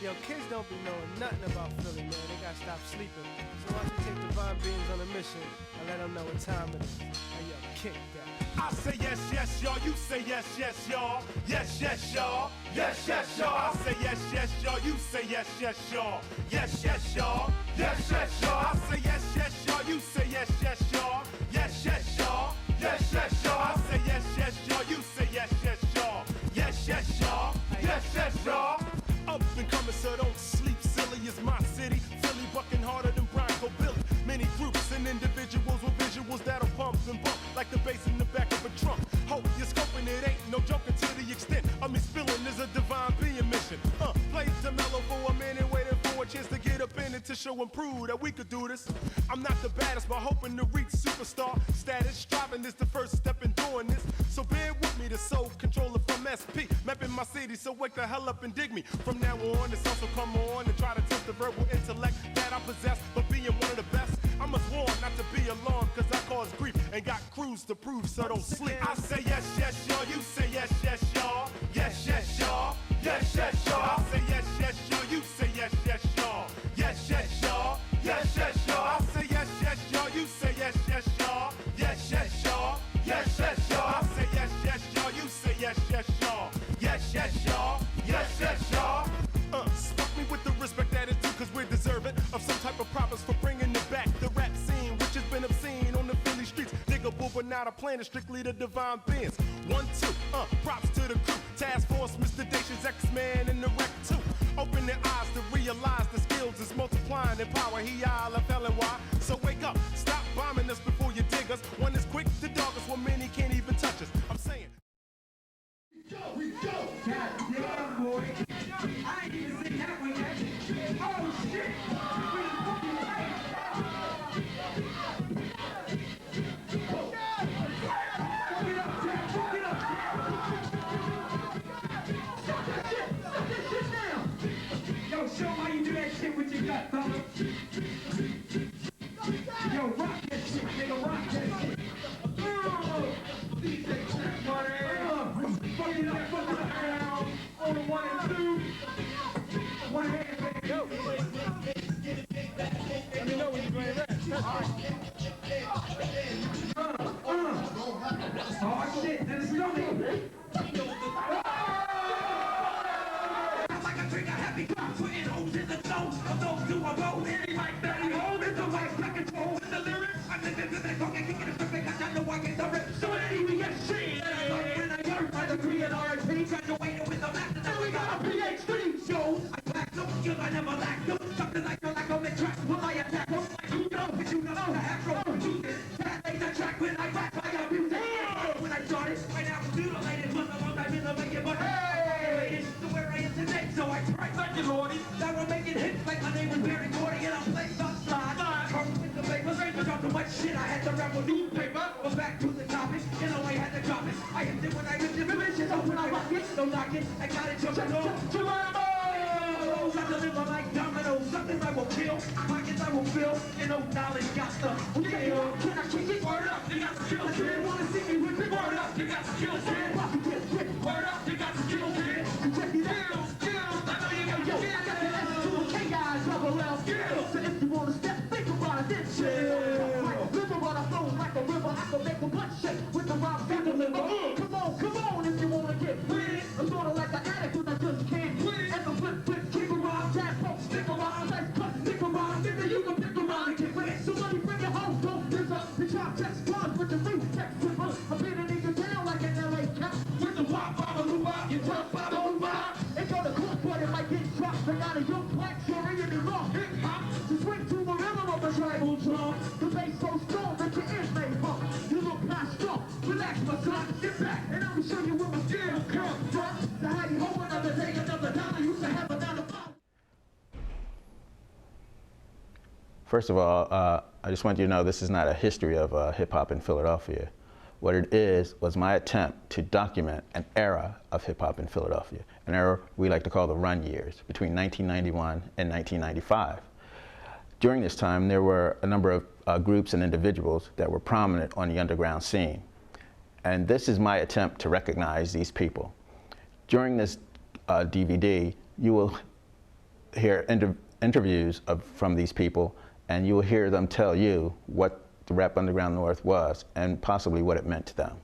Yo, kids don't be knowing nothing about Philly, man. They gotta stop sleeping. So why don't you take Divine Beings on a mission and let them know what time it is? Hey, yo, kick that. I say yes, yes, y'all. You say yes, yes, y'all. Yes, yes, y'all. Yes, yes, y'all. I say yes, yes, y'all. You say yes, yes, y'all. Yes, yes, y'all. Yes, yes, y'all. I say yes, yes, y'all. You say yes, yes, y'all. Yes, yes, y'all. Yes, yes, y'all. I say yes, yes, y'all. You say yes, yes, y'all. Yes, yes, y'all. Yes, yes, y'all. Up and coming, so don't sleep, silly. It's my city. Philly bucking harder than Bronco Billy. Many groups and individuals with visuals that'll pump and bump like the bass in the back of a trunk. Hope you're scoping, it ain't no joking to the extent of me spilling is a divine being mission. Played to mellow for a minute, waiting for a chance to get up in it to show and prove that we could do this. I'm not the baddest, but hoping to reach superstar status. Striving is the first step in doing this. So bear with me, the soul controller from SP. Mapping my city, so wake the hell up and dig me. From now on, it's also come on and try to test the verbal intellect that I possess. But being one of the best, I must warn not to be alarmed, cause I cause grief and got crews to prove, so don't sleep. I say yes, yes, y'all. You say yes, yes, y'all. Yes, yes, y'all. Yes, yes, y'all. I say yes, yes, y'all. You say yes, yes, y'all. Yes, yes, y'all. Yes, yes, y'all. I say yes, yes, y'all. You say yes, yes, y'all. Yes, yes, y'all. Yes, yes, y'all. I say yes, yes, y'all. You say yes, yes, y'all. Yes, yes, y'all. Yes, yes, y'all. Spot me with the respect that is due, cause we're deserving of some type of props for bringing it back. The rap scene, which has been obscene on the Philly streets. Diggable, but not a plan, it's strictly the divine beings. 1, 2, props to the crew. Task Force, Mr. Dacious, X-Man, and the Wreck 2. Open their eyes to realize the skills is multiplying in power. He, I, left L and Y. So wake up, stop bombing us before you dig us. One is quick to dog us, when many can't even touch us. I'm saying. We go! God damn, boy. I ain't even seen that one yet. Oh, shit! Show how you do that shit with your gut, fella. Yo, rock that shit, nigga, rock that shit. DJ Check Money. Fuck it up, fuck it around. On the 1 and 2. One hand, baby. Yo, let me know when you're playing that. Oh, shit, then it's stomach. Putting holes in the nose of those who are rolling like that. Hold in the right back control in the lyrics. I think that they're talking, kicking it perfect. I know I get the rip. So anyway, yes, shit. When I learned my degree in RSP, graduated with a master's, and we got a PhD. So I packed no skills, I never lacked them. Something like a mid-track. Will I attack them? Like you know, but you know the afro music. That ain't the track when I rap, I got music. When I started, right now I'm mutilated. Was a long time in the making, but hey, to where I am today. So I tried. Lordy, that we're making hits like my name was Barry Gordy, and I'm playing the slide. Come with the papers, I dropped so much shit, I had to rap with newspaper. But back to the topic, you know I had to drop it. I hit it when I hit it, vicious, so when I rock it, don't knock it, I got it, jumping on. Geronimo! I deliver like dominoes, something I will kill, pockets I will fill, and no knowledge got the skill. Can I kick it? Word up, you got the skill, kid. Wanna see me with it? Word up, you got the skill, kid. Word up, you got the skill, kid. Check it out. Yo, I got the S to a K-I, double L. So if you wanna step, think about it, then chill. Live on a flow like a river, I can make a butt shake with the rhyme that deliver. Come on, if you wanna get with it. I'm sorta like an addict when I just can't quit. And the flip, kick around, jazz, pop, stick around, let's cut, stick around, nigga, you can pick around and get with it. Somebody bring it home, don't piss up. The chop checks guns with the free text flipper. I'm beating a nigga down like an LA cat. With the wop, baba, loo-bop, you drop, baba, loo-bop. It's on the court, but it might get dropped. But not a young black story in the wrong hip-hop. To swing to the rhythm of the tribal drum. The bass so strong that your ears may pump. You look past strong, relax my son, get back. And I'll show you where my skill comes from. So how you hope another day, another dollar, used to have another power. First of all, I just want you to know this is not a history of hip-hop in Philadelphia. What it is was my attempt to document an era of hip-hop in Philadelphia, an era we like to call the run years, between 1991 and 1995. During this time, there were a number of groups and individuals that were prominent on the underground scene. And this is my attempt to recognize these people. During this DVD, you will hear interviews from these people, and you will hear them tell you what the Rap Underground North was and possibly what it meant to them.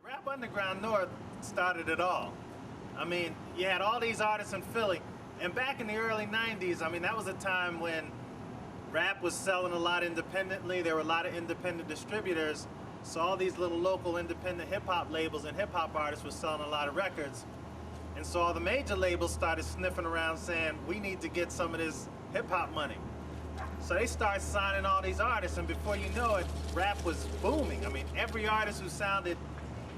The Rap Underground North started it all. I mean, you had all these artists in Philly, and back in the early 90s, I mean, that was a time when rap was selling a lot independently. There were a lot of independent distributors, so all these little local independent hip-hop labels and hip-hop artists were selling a lot of records. And so all the major labels started sniffing around saying, we need to get some of this hip-hop money. So they started signing all these artists, and before you know it, rap was booming. I mean, every artist who sounded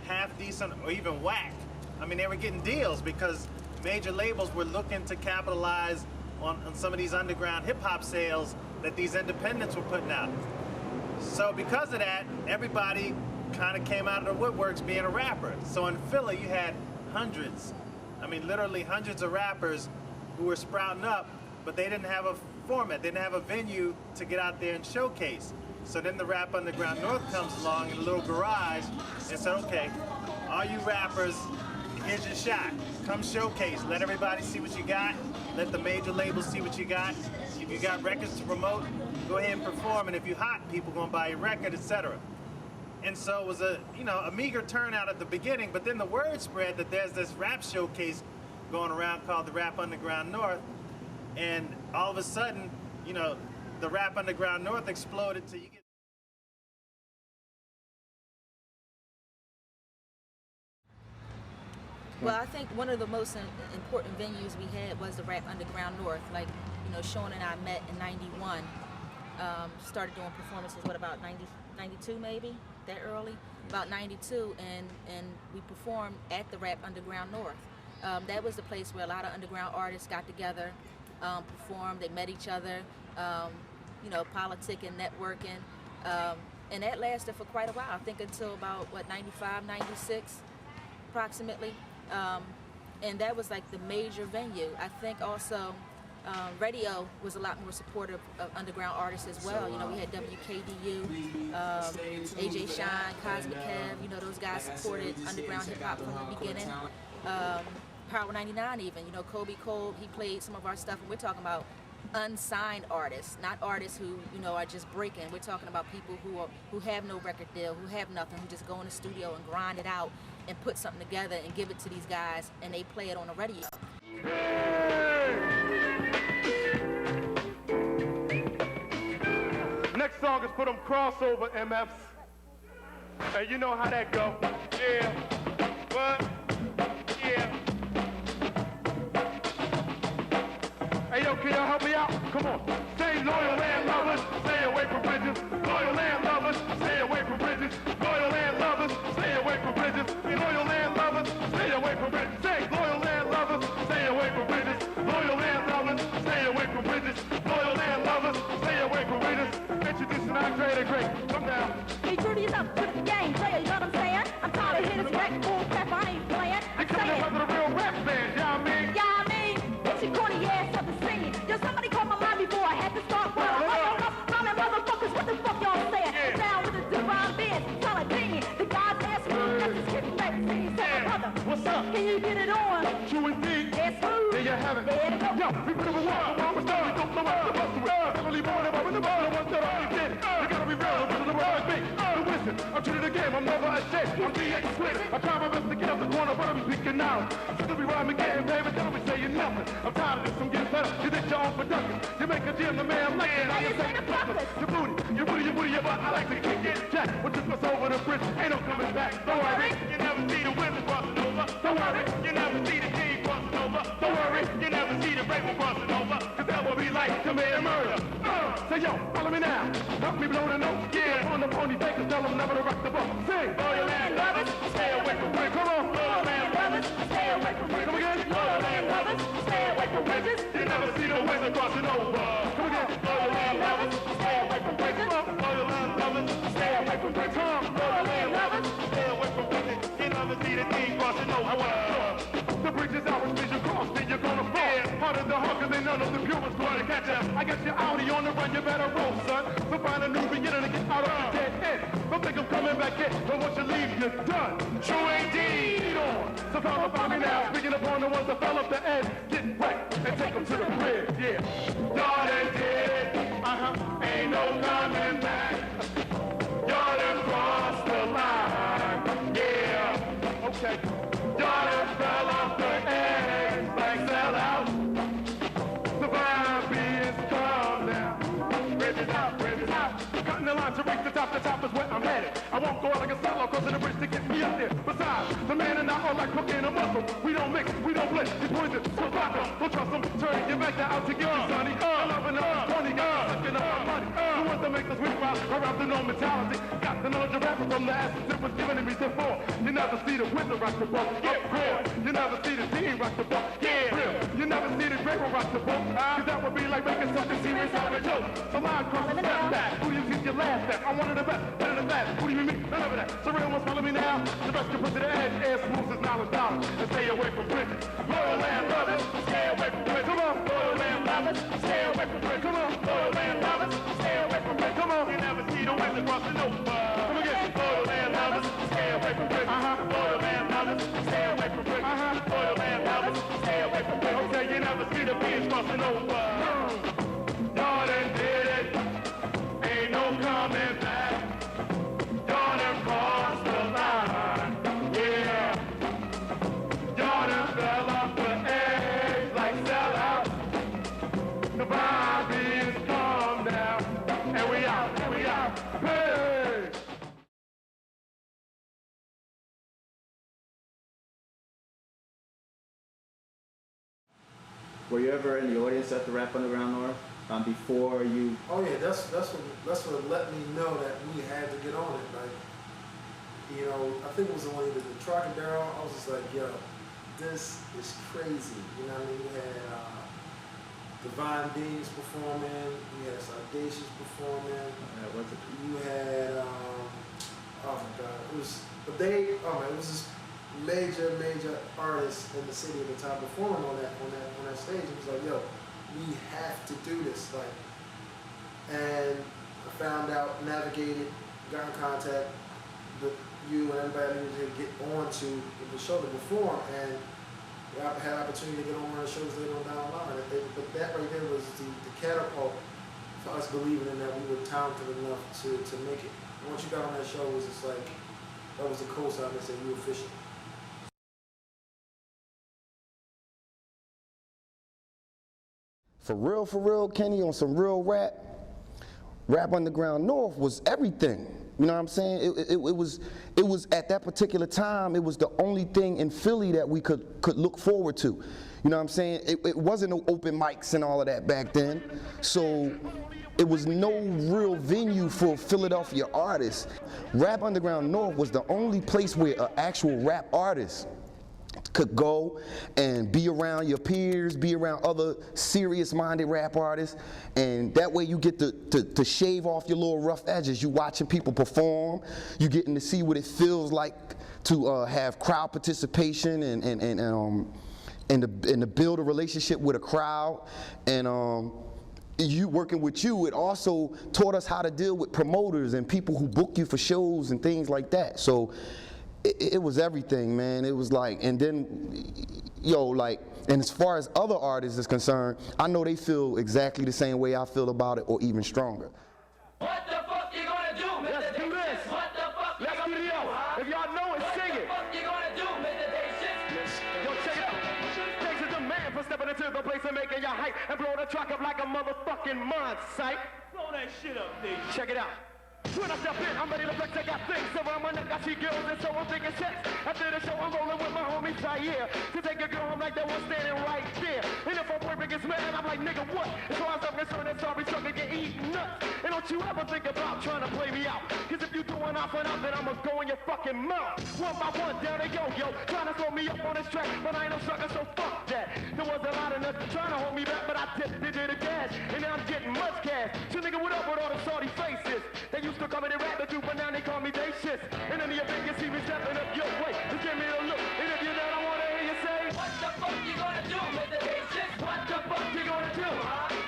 half decent or even whack, I mean, they were getting deals because major labels were looking to capitalize on some of these underground hip-hop sales that these independents were putting out. So because of that, everybody kind of came out of the woodworks being a rapper. So in Philly, you had hundreds, I mean, literally hundreds of rappers who were sprouting up, but they didn't have a format, they didn't have a venue to get out there and showcase. So then the Rap Underground North comes along in a little garage and said, okay, all you rappers, here's your shot. Come showcase, let everybody see what you got, let the major labels see what you got. If you got records to promote, go ahead and perform, and if you're hot, people gonna buy your record, etc. And so it was a meager turnout at the beginning, but then the word spread that there's this rap showcase going around called the Rap Underground North, and all of a sudden, the Rap Underground North exploded till you get. Well, I think one of the most important venues we had was the Rap Underground North. Like, Sean and I met in '91, started doing performances, about 92 maybe, that early? About 92, and we performed at the Rap Underground North. That was the place where a lot of underground artists got together, performed, they met each other, politicking, networking, and that lasted for quite a while, I think until about, 95, 96, approximately. And that was like the major venue. I think also radio was a lot more supportive of underground artists as well. We had WKDU, AJ Shine, Cosmic Kev, those guys supported underground hip hop from the beginning. Power 99 even, Kobe Cole, he played some of our stuff, and we're talking about unsigned artists, not artists who, are just breaking. We're talking about people who have no record deal, who have nothing, who just go in the studio and grind it out and put something together and give it to these guys, and they play it on the radio. Next song is for them crossover MFs. And you know how that go. Yeah. What? Yeah. Hey, yo, can y'all help me out? Come on. Stay loyal land lovers, stay away from bridges. Loyal land lovers, stay away from bridges. Loyal land lovers, stay away from bridges. Loyal land lovers, stay away from bridges. Say, loyal land lovers, stay away from bridges. Loyal land lovers, stay away from bridges. Loyal land lovers, stay away from bridges. Introducing Andre the Great. Come down. Hey, Judy, it's up to the game, player, you know what I'm saying? I'm tired of hitting this wreck, bull crap, I ain't playing. I'm saying. You're the real rap band, y'all mean? Yeah, I mean, it's your corny ass up and singing. Yo, somebody called my line before I had to start running. Mom and motherfuckers, what the fuck y'all saying? Yeah. Down with the divine being, Saladini. The God's ass room, that's just getting back to singing. Say, brother, what's up? Can you get it on? True indeed. Yes, who? There you have it. There it go. Yo, we put up a wall, I'm a star, we don't know what the bus is. Heavily born, I'm in the ball, I want that all you did. You gotta be real, I'm the world me. Listen, I'm true to the game, I'm never ashamed. I'm DX Swift. I try my best to get out the corner, but I'm picking out. I'm still be rhyming, getting paid, but don't be saying nothing. I'm tired of this, I'm getting better. You think your own production. You make a gym, the man like it. Now you say the fuckers. Your booty, your butt, I like to kick it. Jack, what just goes over the bridge, ain't no coming back. Don't worry, you never see the women crossing over. Don't worry, you never see the team crossing over. Don't worry, you never see the rainbow crossing over. Cause that will be like commit murder. Say yo, follow me now. Help me blow the note. Yeah, on the pony bakers, tell them never to rock the boat. Sing. Loyal land lovers, stay away from bridges. Come on. Loyal land lovers, stay away from bridges. Come again. Loyal land lovers, stay away from bridges. You never see the wizard crossing over. Come again. Loyal land lovers, stay away from bridges. Loyal land lovers, stay away from bridges. Loyal land lovers, stay away from bridges. You never see the team crossing over. The bridge is ours, vision cross, then you're gonna fall. Harder the hawkers, ain't none of the pure was going to catch us. I got your Audi on the run, you better roll, son. So find a new beginning to get out of the dead end. Don't think I'm coming back in, but once you leave, you're done. True indeed. On. So follow by me now, speaking upon the ones that fell off the edge. Get wrecked and take them to the crib, yeah. Y'all done did it, ain't no coming back. Y'all done crossed the line, yeah. Okay. Y'all done fell off the edge like sellout. The vibe is calm now. Bridges out, bridges out. Cutting the line to reach the top is where I'm headed. I won't go out like a solo, crossing the bridge to get me up there. Besides, the man and I are like cooking a muscle. We don't mix, we don't blend. It's poison, so fuck them. Don't trust them. Turn your back now out to get you, sonny. I love enough, funny, sucking up my money. You want to make the sweet spot around the no mentality. Got the knowledge of rapping from the essence it was given to me before. You never see the wizard rock the boat. Get real. You never see the team rock the boat. Get real. You never see the draper rock the boat. Cause that would be like making something serious out of a joke. So line cross and step back. Who do you think you laugh at? I'm one of the best, better than that. Who do you mean? None of that. So real ones follow me now. The best can put to the edge. Air smooth as $9 and stay away from bridges. Loyal land brothers, stay away from bridges. Come on. Loyal land lovers, stay away from bridges. Come on. Loyal land lovers, stay away from bridges. Come on. You never see the wizard crossing over. Come again. Loyal land lovers, stay away from bridges. Loyal land lovers, stay away from bridges. Loyal land lovers, stay away from bridges. Okay, you never see the beans crossing over. Y'all done did it. Ain't no coming back. Y'all done crossed the line. Yeah. Y'all done fell off the edge like sellout. The vibe is calm now. And we out, and we out. Hey! Were you ever in the audience at the Rap Underground North? Before you? Oh yeah, that's what let me know that we had to get on it. Like, you know, I think it was only the Trocadero. I was just like, yo, this is crazy. You know what I mean? We had Divine Beings performing. We had Audacious performing. What's it? You had oh my god, it was. But they, oh man, it was just major artists in the city at the time performing on that stage. It was like, yo, we have to do this, like, and I found out, navigated, got in contact with you and everybody needed to get on to the show to perform, and I had opportunity to get on one of the shows later on down the line. But that right there was the catapult for us believing in that we were talented enough to make it. And once you got on that show, it was just like, that was the cosign that said you were official. For real, Kenny, on some real Rap Underground North was everything. You know what I'm saying? It was at that particular time, it was the only thing in Philly that we could look forward to. You know what I'm saying? It wasn't no open mics and all of that back then. So it was no real venue for Philadelphia artists. Rap Underground North was the only place where an actual rap artist could go and be around your peers, be around other serious-minded rap artists, and that way you get to shave off your little rough edges. You watching people perform, you getting to see what it feels like to have crowd participation and to build a relationship with a crowd, and you working with you, it also taught us how to deal with promoters and people who book you for shows and things like that. So it was everything, man. It was like, and then, yo, like, and as far as other artists is concerned, I know they feel exactly the same way I feel about it, or even stronger. What the fuck you gonna do, Mr. Let's do this. What the fuck you gonna do? If y'all know it, sing it. What the fuck you gonna do, Mr. Yo, check it out. Thanks to the man for stepping into the place and making your hype and blow the track up like a motherfucking mud sight. Blow that shit up, nigga. Check it out. When I step in, I'm ready to flex, I got things around my neck, I see girls, and so I'm thinking sex. After the show, I'm rolling with my homie Zaire to take a girl home like that one standing right there. And if a boyfriend gets mad, I'm like, nigga, what? And so I'm so concerned that sorry sucker get eaten nuts. And don't you ever think about trying to play me out, cause if you doing out for nothing, I'ma go in your fucking mouth. One by one, down they go, yo, trying to throw me up on this track, but I ain't no sucker, so fuck that. There was a lot of nuts trying to hold me back, but I tipped into the cash, and now I'm getting much cash. So nigga, what up with all the salty faces? They used to come in and rap the dude, but now they call me they shit. And none of your fingers see me stepping up your way. Just give me a look, and if you're not, I wanna hear you say, what the fuck you gonna do with the shit? What the fuck you gonna do, huh?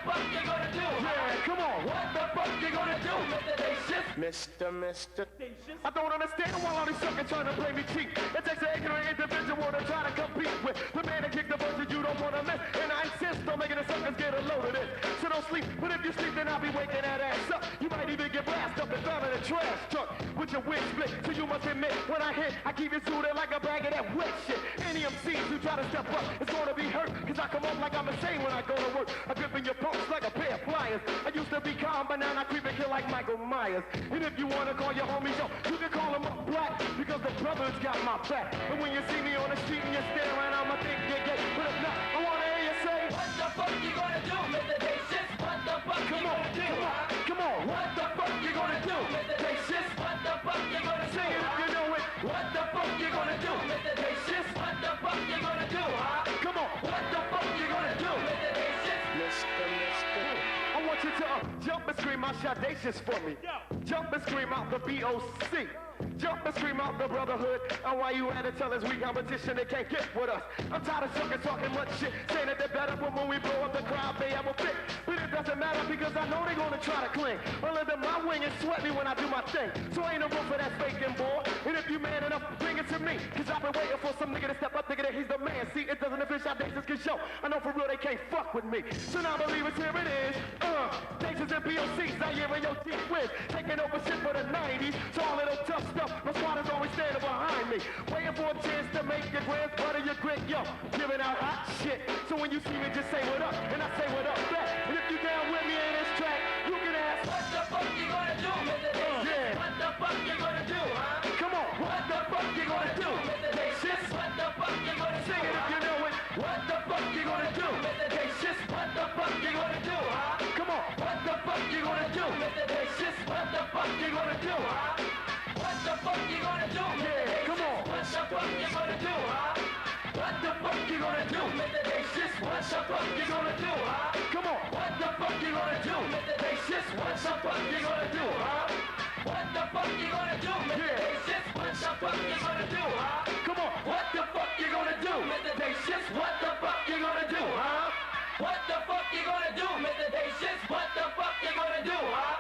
fuck you gonna do? Yeah, come on. What the fuck you gonna do, Mr. Dacious? Mr. Dacious. I don't understand why all these suckers trying to play me cheap. It takes an ignorant individual to try to compete with the man that kicked the verse that you don't wanna miss. And I insist on making the suckers get a load of this. So don't sleep, but if you sleep, then I'll be waking that ass up. You might even get blasted up and found in a trash truck with your wig split. So you must admit, when I hit, I keep it suited like a bag of that wet shit. Any MCs who try to step up, it's gonna be hurt. Cause I come up like I'm insane when I go to work. I grip in your pumps like a pair of pliers. I used to be calm, but now I creep and kill like Michael Myers. And if you wanna call your homies, yo, you can call them up black. Because the brothers got my back. And when you see me on the street and you're staring, I'ma think you're gay. But if not, I wanna hear you say, what the fuck you gonna do, Mr. Dacious? What the fuck you gonna do? Come on, what the fuck you gonna do, Mr. Dacious? What the fuck you gonna do? Sing it if you know it. What the fuck you gonna do, Mr. Dacious? What the fuck you gonna do, huh? Come on, what the fuck you gonna do, Mr. Dacious? Mister. I want you to jump and scream out Shadacious for me. Jump and scream out the B.O.C. Jump and scream out the brotherhood. And why you had to tell us we competition, they can't get with us. I'm tired of suckers talking much shit, saying that they're better, but when we blow up the crowd, they have a fit. But it doesn't matter because I know they're gonna try to cling. Well, under my wing and sweat me when I do my thing. So ain't no room for that faking boy. And if you man enough, bring it to me. Cause I've been waiting for some nigga to step up, thinking that he's the man. See, it doesn't official Dacious can show. I know for real they can't fuck with me. So now believers, here it is. Dacious and POCs, I hear in your deep whiz. Taking over shit for the 90s. So all of that tough stuff, my squad is always standing behind me. Waiting for a chance to make your grands butter your grit, yo. Giving out hot shit. So when you see me, just say what up. And I say what up back. And if you down with me in this track, you can ask, what the fuck you gonna do, Mr. Dacious? Yeah. What the fuck you gonna do, huh? Come on, what the fuck you gonna do, Mr. Dacious? What the fuck you gonna do? Sing it if you know it. What the fuck you gonna do, Mr. Dacious? What the fuck you gonna do, huh? Come on, what the fuck you gonna do, Mr. Dacious? What the fuck you gonna do, huh? What the fuck you gonna do, Mr. Yeah, come on. What the fuck you gonna do, huh? What the fuck you gonna do, Mr. Dacious? What the fuck you gonna do, huh? Come on. What the fuck you gonna do, Mr. Dacious? What the fuck you gonna do, huh? What the fuck you gonna do, Mr. Dacious? What the fuck you gonna do, huh? Come on. What the fuck you gonna do, Mr. Dacious? What the fuck you gonna do, huh? What the fuck you gonna do, Mr. Dacious? What the fuck you gonna do, huh?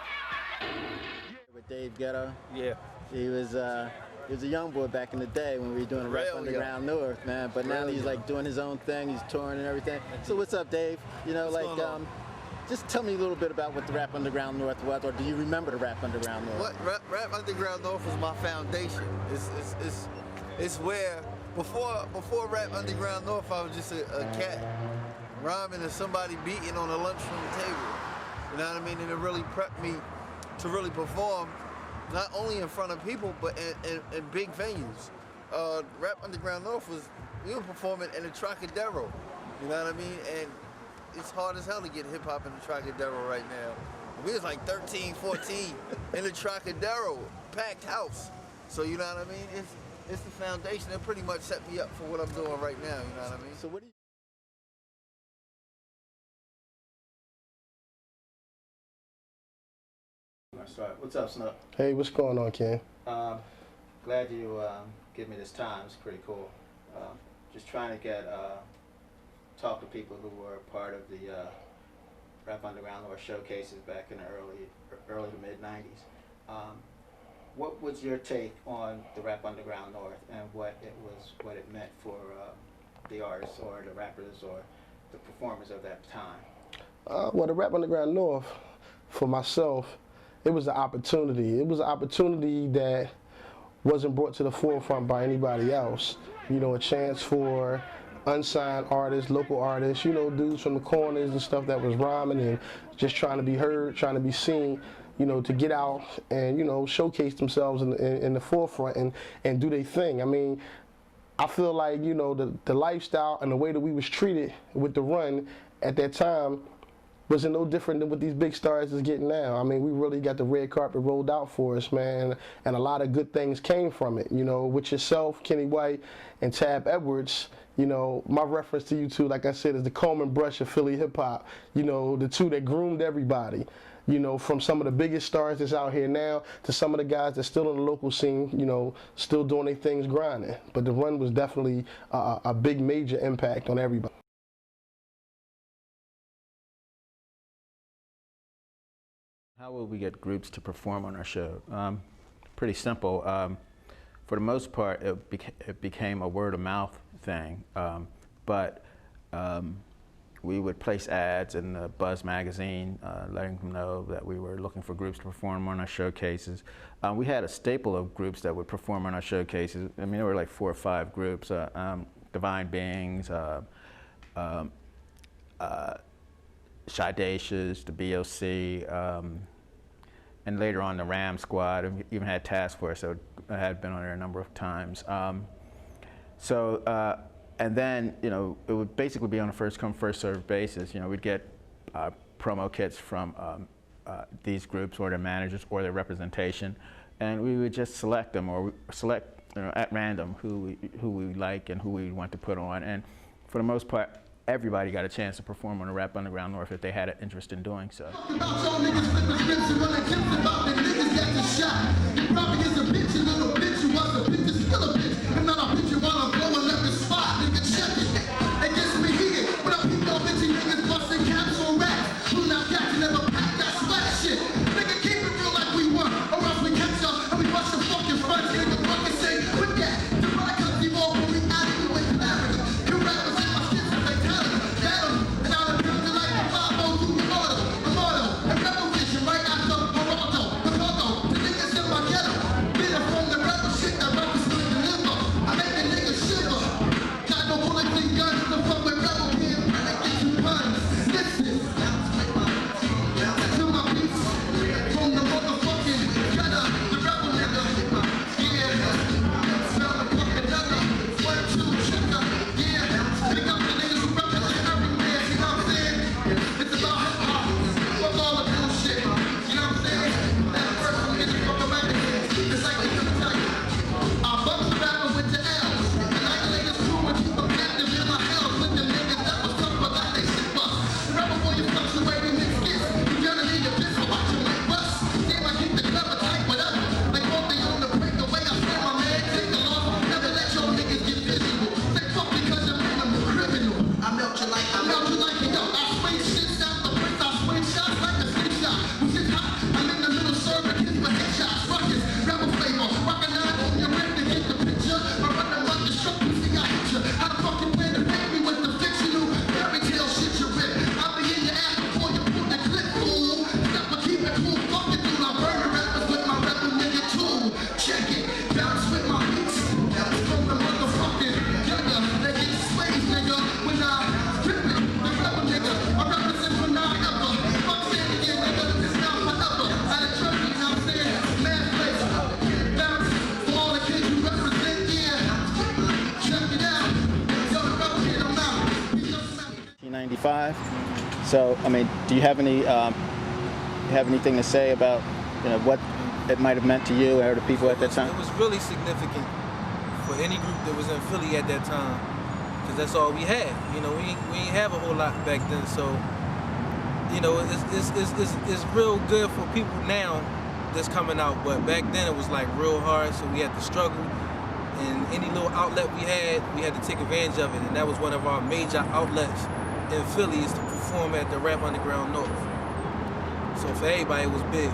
With Dave Ghetto. Yeah. He was a young boy back in the day when we were doing the Rap Underground North, man. But now he's like doing his own thing. He's touring and everything. So what's up, Dave? You know, just tell me a little bit about what the Rap Underground North was, or do you remember the Rap Underground North? Rap Underground North was my foundation. It's where before Rap Underground North, I was just a cat rhyming to somebody beating on a lunchroom table. You know what I mean? And it really prepped me to really perform, not only in front of people, but in big venues. Rap Underground North we were performing in the Trocadero, you know what I mean? And it's hard as hell to get hip hop in the Trocadero right now. We was like 13, 14 in the Trocadero, packed house. So you know what I mean? It's the foundation that pretty much set me up for what I'm doing right now, you know what I mean? So what do you What's up, Snook? Hey, what's going on, Ken? Glad you give me this time. It's pretty cool. Just trying to talk to people who were part of the Rap Underground or showcases back in the early to mid '90s. What was your take on the Rap Underground North and what it meant for the artists or the rappers or the performers of that time? Well, the Rap Underground North, for myself, it was an opportunity. It was an opportunity that wasn't brought to the forefront by anybody else. You know, a chance for unsigned artists, local artists, you know, dudes from the corners and stuff that was rhyming and just trying to be heard, trying to be seen, you know, to get out and, you know, showcase themselves in the forefront and do their thing. I mean, I feel like, you know, the lifestyle and the way that we was treated with the run at that time wasn't no different than what these big stars is getting now. I mean, we really got the red carpet rolled out for us, man, and a lot of good things came from it, you know, with yourself, Kenny White, and Tab Edwards. You know, my reference to you two, like I said, is the comb and brush of Philly hip-hop, you know, the two that groomed everybody, you know, from some of the biggest stars that's out here now to some of the guys that's still in the local scene, you know, still doing their things grinding. But the run was definitely a big major impact on everybody. How will we get groups to perform on our show? Pretty simple. For the most part, it became a word of mouth thing, but we would place ads in the Buzz magazine, letting them know that we were looking for groups to perform on our showcases. We had a staple of groups that would perform on our showcases. I mean, there were like 4 or 5 groups: Divine Beings, Shydacious, the BOC, and later on the Ram Squad. And we even had Task Force, so I had been on there a number of times. And then, you know, it would basically be on a first come, first served basis. You know, we'd get promo kits from these groups or their managers or their representation, and we would just select them, or select, you know, at random who we like and who we want to put on. And for the most part, everybody got a chance to perform on the Rap Underground North if they had an interest in doing so. So, I mean, do you have any anything to say about, you know, what it might have meant to you or the people at that time? It was really significant for any group that was in Philly at that time, because that's all we had. You know, we ain't have a whole lot back then. So, you know, it's real good for people now that's coming out, but back then it was like real hard. So we had to struggle, and any little outlet we had to take advantage of it, and that was one of our major outlets in Philly, is to perform at the Rap Underground North. So for everybody, it was big.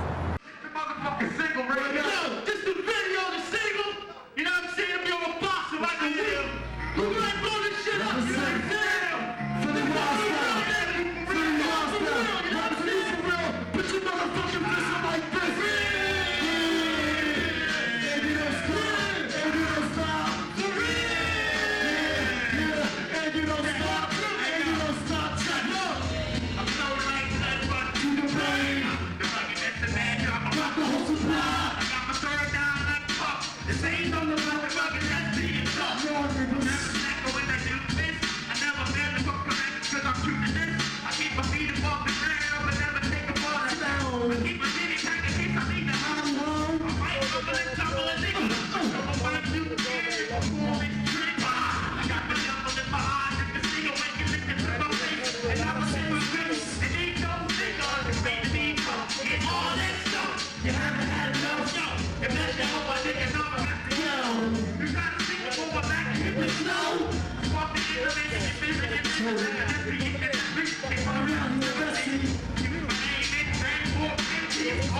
Motherfucking single right now. Yo, this is the video of the single. You know what I'm saying? If you're a boxer like a wheel, we're gonna blow this shit up. You know what I'm saying? For the wild style. For the wild style. You know what I'm saying? For real. Put your motherfucking fist up like this. And you don't stop. And you don't stop. For real. Yeah. And you don't stop. And you don't stop. Check. Look. I'm so like that, but to the brain. This ain't no motherfucking that's being tough. Never snack when I do this. I never been the fuck connected because I'm shooting this. I keep my feet above the ground, but never take a fall down. I keep my city packed in case I need to hide alone. I might rumble and tumble and nigga. So I wanna do the game, performing trick. I got my double in my eyes, and the single when you look into my face. And I was in my face, and ain't no nigga to make me go. Get all that stuff. You haven't had enough, yo. If that's your hope, I think it's all. You gotta think before my back hit the snow. Walk the internet and visit it. Around the rest of you. My name is transport, empty.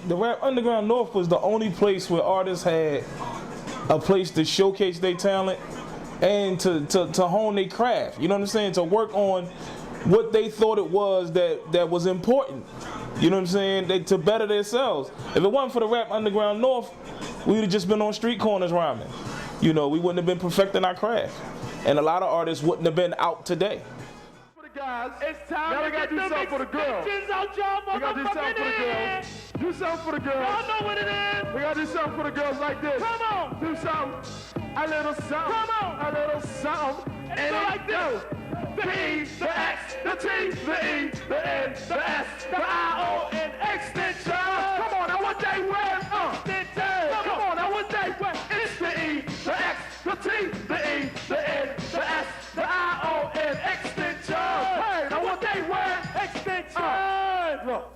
The Rap Underground North was the only place where artists had a place to showcase their talent and to hone their craft. You know what I'm saying? To work on what they thought it was that was important. You know what I'm saying? To better themselves. If it wasn't for the Rap Underground North, we would have just been on street corners rhyming. You know, we wouldn't have been perfecting our craft. And a lot of artists wouldn't have been out today. Guys, it's time now we gotta do something for the girls. We gotta do something for the girls. Do something for the girls. Y'all know what it is. We gotta do something for the girls like this. Come on. Do something. A little something. Come on. A little something. And like this. The E, the X, the T, the E, the N, the S, the I, O, N, extension. Come on, now what they wear? Extension. Come on, now what they wear? It's the E, the X, the T, the E, the N, the S, the I, O, N, extension. Hey, now what they wear? Extension. Look.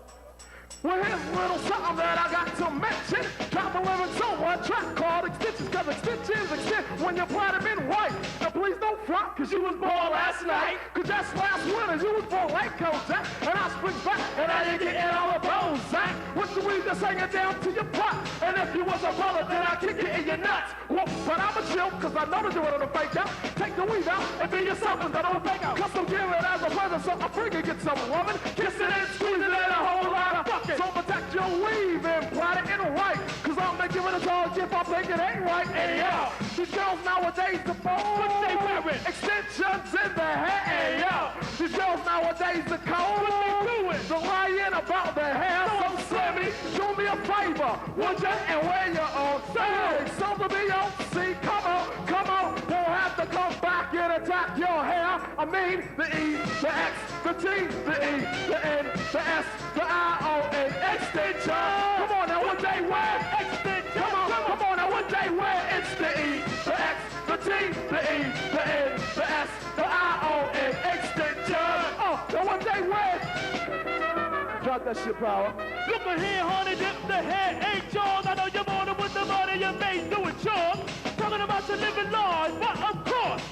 Well, here's a little something that I got to mention. Drop a living to one track called Extensions, cause extensions extend when you plant them in white. Now please don't front, cause you was born last night. Cause just last winter you was born late, Jack. And I spring back, and I ain't getting all the bones, Zach. What you we just hang it down to your pot. And if you was a brother, then I'd kick it in your nuts. Well, but I'm a chill, cause I know that you're gonna fake out. Take the weave out, and be yourself, and don't fake out. Custom give it as a present, so I bring it, get some woman. Kiss it and squeeze it and a whole lot of fucking. So protect your weave and plait it in white. Cause I'm not giving a charge if I think it ain't right. Hey yo, these girls nowadays the phone. What they wearing? Extensions in the hair. Hey yo, these girls nowadays the cold. What they doing? The lying about the hair. So slimmy, do me a favor, would ya? And wear your own. Say something to be on. See, come on, don't have to come back and attack your hair. I mean the E, the X, the T, the E, the N, the S, the I, O, N, extension. Come on now, what they wear? Extension. Come on now, what they wear? It's the E, the X, the T, the E, the N, the S, the I, O, N, extension. Now what Talk that shit, power. Look at here, honey, dip the hair ain't yours. I know you're born with the money you made doing chores. Talking about your living large, but of course,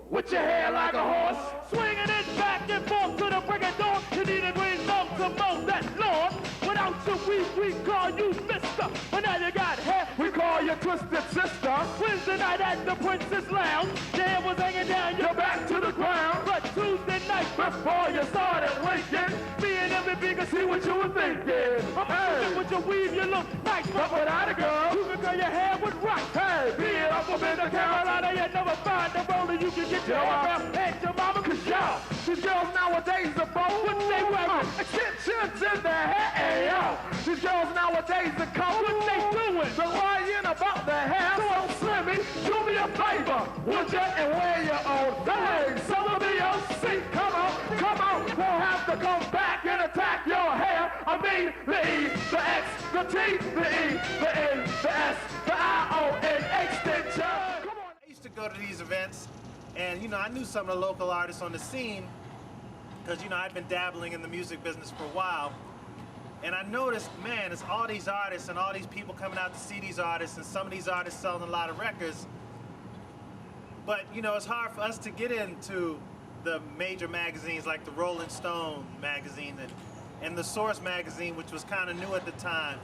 with your hair like a horse, swinging it back and forth to the break of dawn. You need a green thumb to mow that lawn. Without your weed, we call you mister. But now you got hair, we call you twisted sister. Wednesday night at the Princess Lounge, your hair was hanging down your back to the ground. But Tuesday night, before you started winking, me and MVP could see what you were thinking. Hey, with your weave, you look nice, but without a girl, you can curl your hair with rock. Hey, being up in the Carolina, you never find a roller you can get your hair out and your mama, cause y'all, these girls nowadays are bold. What they wearing? Extensions in their hair, hey, yo. These girls nowadays are cold. What they doing? They're lying about their hair. So Slimmy, do me a favor, would you, and wear your own thing. Some of the OC, come on, we'll have to come back and attack your hair. I mean, the E, the X, the T, the E, the N, the S, the I-O-N, extension. Come on. I used to go to these events, and you know, I knew some of the local artists on the scene, because you know, I'd been dabbling in the music business for a while. And I noticed, man, it's all these artists and all these people coming out to see these artists, and some of these artists selling a lot of records. But, you know, it's hard for us to get into the major magazines like the Rolling Stone magazine and the Source magazine, which was kind of new at the time.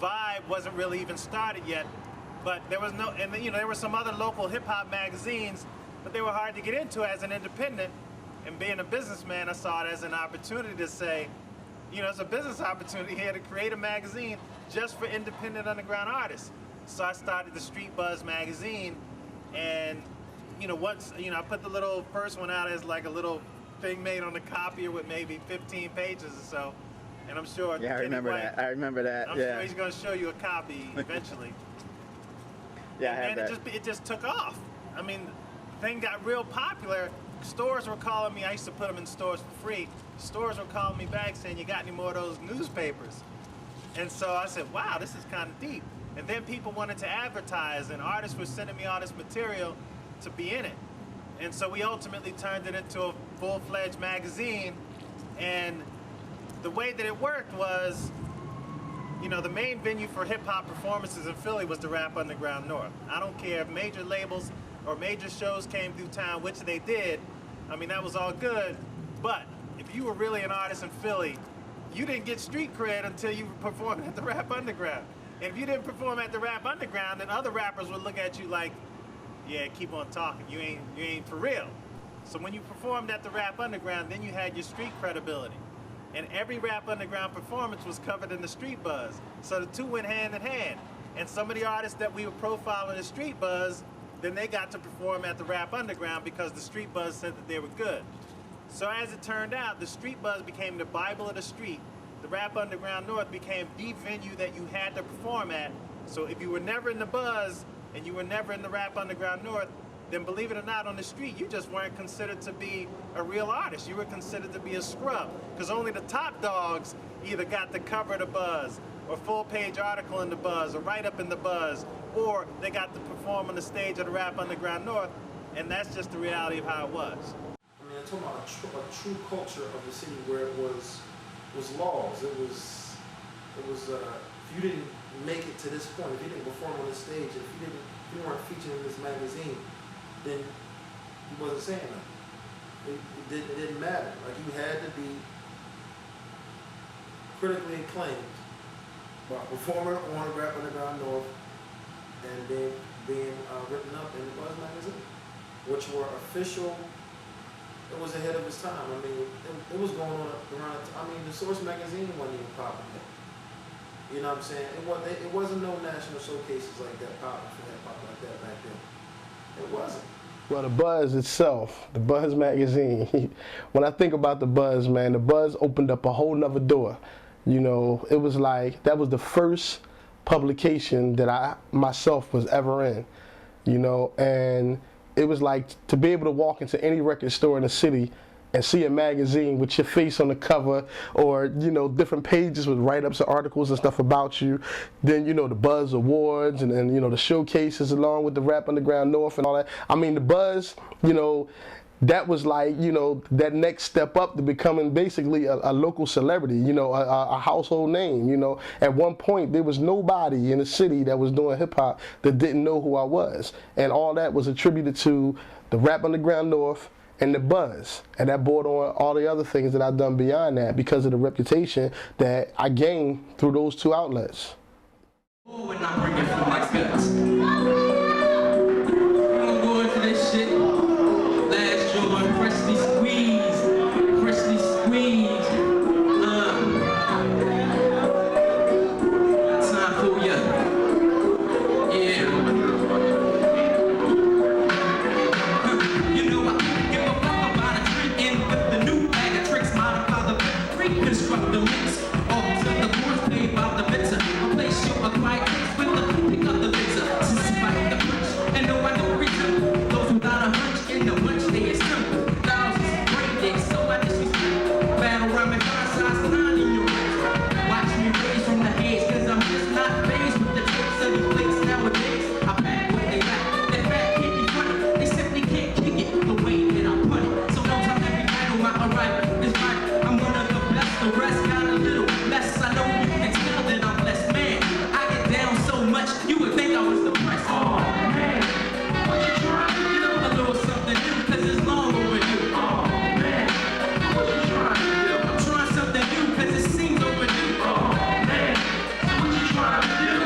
Vibe wasn't really even started yet, but there was no, and you know, there were some other local hip-hop magazines, but they were hard to get into as an independent. And being a businessman, I saw it as an opportunity to say, you know, it's a business opportunity here to create a magazine just for independent underground artists. So I started the Street Buzz magazine, and you know, once, you know, I put the little first one out as like a little thing made on the copier with maybe 15 pages or so, and I'm sure. Yeah, I remember that. I remember that. I'm sure he's going to show you a copy eventually. Yeah, I have and that. it just took off. I mean, the thing got real popular. Stores were calling me. I used to put them in stores for free. Stores were calling me back saying, "You got any more of those newspapers?" And so I said, "Wow, this is kind of deep." And then people wanted to advertise, and artists were sending me all this material to be in it. And so we ultimately turned it into a full-fledged magazine. And the way that it worked was, you know, the main venue for hip-hop performances in Philly was the Rap Underground North. I don't care if major labels or major shows came through town, which they did. I mean, that was all good. But if you were really an artist in Philly, you didn't get street cred until you performed at the Rap Underground. And if you didn't perform at the Rap Underground, then other rappers would look at you like, yeah, keep on talking, you ain't for real. So when you performed at the Rap Underground, then you had your street credibility. And every Rap Underground performance was covered in the Street Buzz. So the two went hand in hand. And some of the artists that we were profiling in Street Buzz, then they got to perform at the Rap Underground because the Street Buzz said that they were good. So as it turned out, the Street Buzz became the Bible of the street. The Rap Underground North became the venue that you had to perform at. So if you were never in the Buzz and you were never in the Rap Underground North, then believe it or not, on the street, you just weren't considered to be a real artist. You were considered to be a scrub, because only the top dogs either got the cover of the Buzz, or full-page article in the Buzz, or write-up in the Buzz, or they got to perform on the stage of the Rap Underground North, and that's just the reality of how it was. I mean, I'm talking about a true culture of the city where it was laws. It was if you didn't make it to this point, if you didn't perform on this stage, if you weren't featured in this magazine, then he wasn't saying nothing. It didn't matter. Like, you had to be critically acclaimed by performing on Rap Underground North and then being written up in the Buzz magazine, which were official. It was ahead of its time. I mean, it was going on around. I mean, the Source magazine wasn't even popping yet. You know what I'm saying? It wasn't no national showcases like that popping for hip hop like that back then. It wasn't. Well, the Buzz itself, the Buzz magazine, when I think about the Buzz, man, the Buzz opened up a whole nother door. You know, it was like, that was the first publication that I myself was ever in, you know, and it was like to be able to walk into any record store in the city and see a magazine with your face on the cover, or, you know, different pages with write-ups and articles and stuff about you. Then, you know, the Buzz Awards and you know, the showcases along with the Rap Underground North and all that. I mean, the Buzz, you know, that was like, you know, that next step up to becoming basically a local celebrity, you know, a household name, you know. At one point, there was nobody in the city that was doing hip hop that didn't know who I was. And all that was attributed to the Rap Underground North and the buzz. And that brought on all the other things that I've done beyond that because of the reputation that I gained through those two outlets. When I bring it from my guts. We gon' go into this shit. Last Jordan, freshly squeezed. Freshly squeezed. Time for ya. Yeah. You know I give a fuck about a trend in with the new bag of tricks. Modify the reconstruct the mix. Off to the boards paid by the mixer. Replace your acquired taste with the pick up the mixer. Since you fight the punch, and no I don't return. Those without a hunch in the bunch they assemble. Thousands break dicks, so I disrespect. Battle rhyming 5 size 9 in your range. Watch me raise from the haze, cause I'm just not phased with the tricks of these flakes nowadays. I pack what they lack, that fat can't be funny. They simply can't kick it the way that I put it. So don't tell every idol my arrival is right. I'm one of the best, the rest got a little less. I know you can tell that I'm blessed, man. I get down so much, you would think I was depressed. Oh man, what you trying to do? A little something new, cause it's long overdue. Oh man, what you trying to do? I'm trying something new, cause it seems overdue. Oh man, what you trying to do?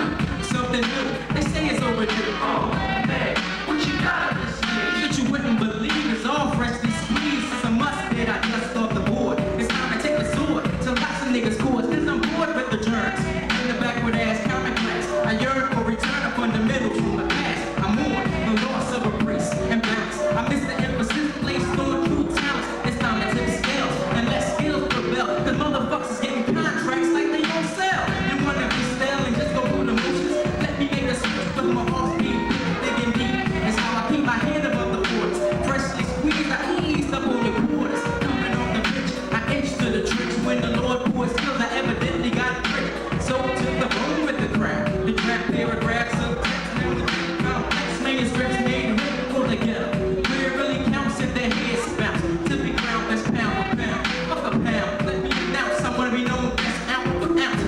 Something new, they say it's overdue. Oh man, what you got this year? Shit you wouldn't believe is all freshly squeezed. It's a must that I dust off the board. It's time to take the sword to lots of niggas' cause, cause I'm bored with the germs. In the backward ass comic class, I yearn for return of fundamentals from the past. I mourn the loss of a grace and balance. I miss the emphasis placed on true talents. It's time to tip scales and let skills prevail. Cause motherfuckers getting contracts like they don't sell. You wanna be stale and just go through the motions? Let me make a switch with my heart beat digging deep. It's how I keep my hand above the boards. Freshly squeezed, I ease up on your quarters. Coming off the pitch, I inch to the tricks. When the Lord pours skills, I evidently got a trick. So to the bone with the crowd. The draft paragraphs of text, now the complex manuscripts made written for the ghetto. Where it really counts if their heads bounce. To be crowned, that's pound for pound. Fuck a pound, let me announce I wanna be known as ounce for ounce.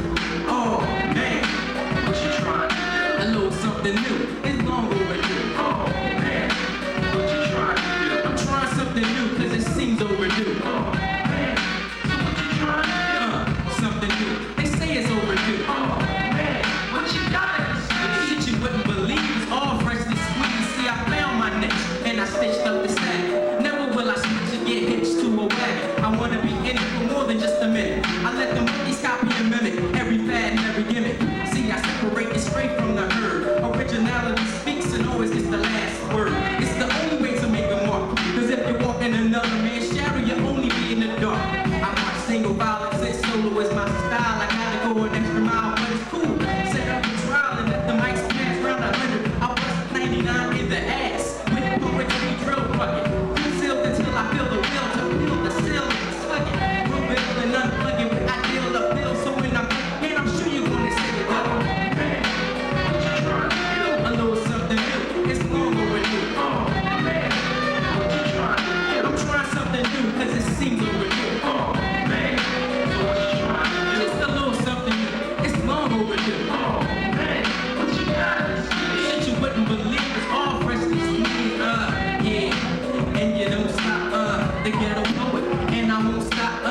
Oh man, what you trying to do? A little something new, it's long overdue. Oh man, what you trying to do? I'm trying something new, cause it seems overdue. Oh man, what you trying to do? Something new, they say it's overdue. Oh man, what you got? Shit you wouldn't believe is all freshly squeezed. See, I found my niche, and I stitched up the stack. Never will I switch and get hitched to a wagon. I wanna be in it for more than just a minute. I let the monkeys copy and mimic every fad and every gimmick. See, I separate it straight from the herd. Originality speaks and always gets the last word. It's the only way to make a mark. Cause if you're walking another man's shadow, you'll only be in the dark. I march single file and sit solo is my style. I gotta go an extra mile, but it's cool. Set up a trial and let the mics pass round 100. I bust 99 in the ass with poetry drill bucket. Concealed until I feel the will to feel the ceiling and slug it. We'll build and unplug it with ideal appeal. So when I'm in, I'm sure you're gonna say it. Oh man, what you trying to do? A little something new, it's long overdue. Oh man, what you trying to do? I'm trying something new, cause it seems overdue. Oh man, what you trying to do? Just a little something new, it's long overdue. Oh man, what you got? Shit you wouldn't believe is all freshly squeezed. Yeah, and you don't stop. The ghetto poet, and I won't stop.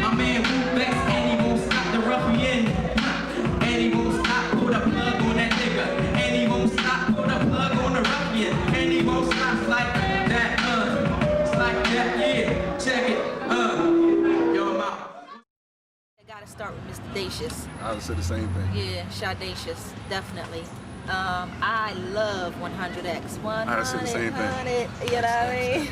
My man Wu Bex, and he won't stop the ruffian. And he won't stop, put a plug on that nigga. And he won't stop, put a plug on the ruffian. And he won't stop like that. It's like that. Yeah, check it. Yo, I'm out. I gotta start with Mr. Dacious. I would say the same thing. Yeah, Shadacious, definitely. I love 100X. 100, I would say the same thing. 100, you know what I mean?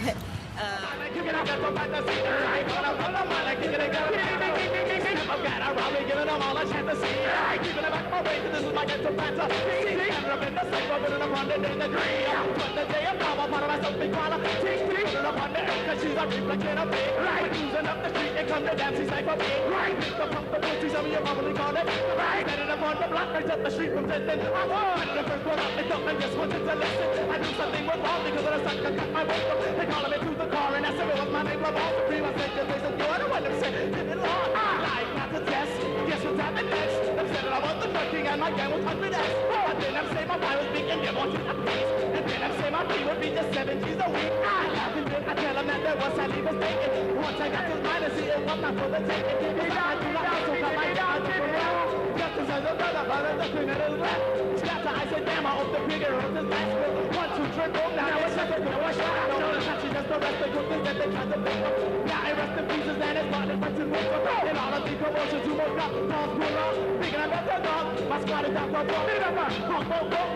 She's a reflection of me, right? Using up the street they come to dance, he's like a big right. The pump, the pussy, some of you probably call it right. Set it up on the block, right up the street from Denton. I won. The first one up, they don't and just wanted to listen. I knew something was wrong because of the sucker cut my voice. They calling me to the car and asked me what my name was. All supreme, I said, your face is good. I want them say, did it all. I like not to test. Guess what's happened next? Them said that I was the drug king and my gang was 100X. And then them say my pie was big and they wanted a piece. And then them say my fee would be just 7 G's a week. I laugh and then I tell them that there was sadly mistaken. Once I got his mind and see it was not for the taking. He died, so come I down to the ground. Just as a brother, looking at his left. Snapped the ice and damn, I hope the figure of his last will. 1, 2, triple, now it's just a good one shot. I know the country just the rest of good things that they tried to make up. Now it rest in pieces and it's body went to move up. And all of the commotion to woke up, calls pull up. Thinking about the dog, my squad is out for ball.